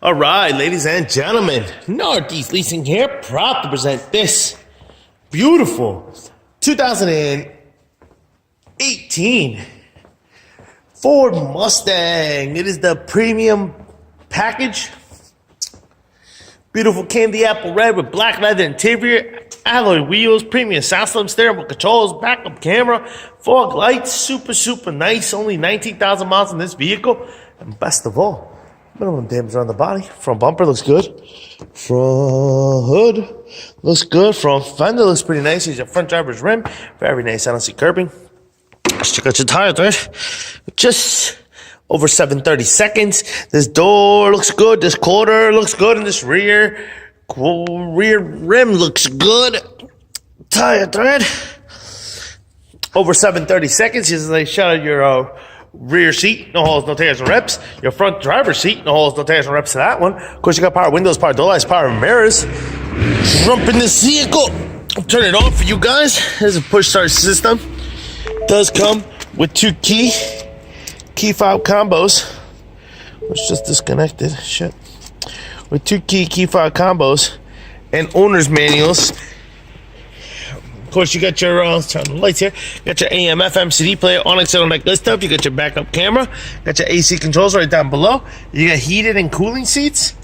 All right, ladies and gentlemen, Northeast Leasing here, proud to present this beautiful 2018 Ford Mustang. It is the premium package. Beautiful candy apple red with black leather interior, alloy wheels, premium sound system, steering wheel controls, backup camera, fog lights, super nice. Only 19,000 miles in this vehicle. And best of all, minimum damage on the body. Front bumper looks good. Front hood looks good. Front fender looks pretty nice. Here's your front driver's rim. Very nice. I don't see curbing. Let's check out your tires, right? Just over 730 This door looks good. This quarter looks good. And this rear rim looks good. Tire thread. Over 730 Here's a nice shot of your rear seat, no holes, no tears, no rips. Your front driver's seat, no holes, no tears, no rips to that one. Of course, you got power windows, power door lights, power mirrors. Jump in this vehicle. Turn it on for you guys. There's a push start system. Does come with two key fob combos. It's just disconnected. Shit. With two key fob combos and owner's manuals. Of course, you got your turn the lights here. You got your AM, FM, CD player, Onyx on like this stuff. You got your backup camera. Got your AC controls right down below. You got heated and cooling seats.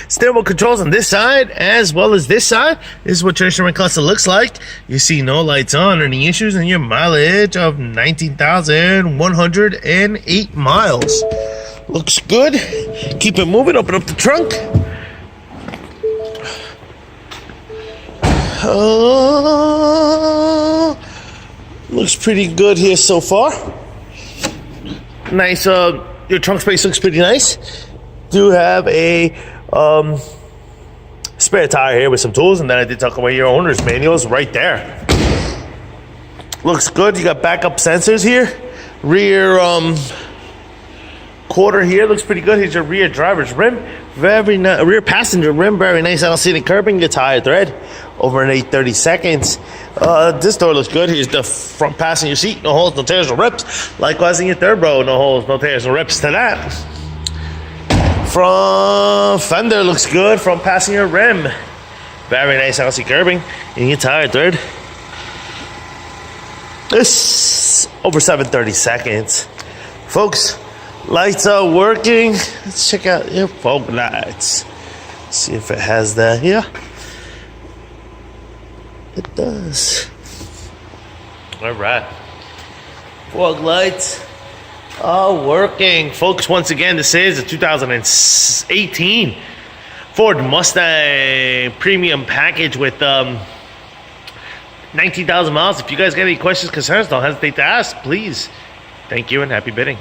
Steering wheel controls on this side as well as this side. This is what your instrument cluster looks like. You see no lights on or any issues, and your mileage of 19,108 miles. Looks good. Keep it moving. Open up the trunk. Looks pretty good here so far. Nice. Your trunk space looks pretty nice. Do have a spare tire here with some tools, and then I did tuck away your owner's manuals right there. Looks good. You got backup sensors here. Rear quarter here looks pretty good. Here's your rear driver's rim. Very nice. Rear passenger rim, very nice. I don't see any curbing. Your tire thread over in 830. This door looks good. Here's the front passenger seat. No holes, no tears, no rips. Likewise in your third row, no holes, no tears, no rips to that. Front fender looks good. Front passenger rim, very nice. I don't see curbing in your tire thread. This over 730 folks. Lights are working. Let's check out your fog lights. See if it has that here. It does. All right. Fog lights are working. Folks, once again, this is a 2018 Ford Mustang premium package with 19,000 miles. If you guys got any questions, concerns, don't hesitate to ask, please. Thank you and happy bidding.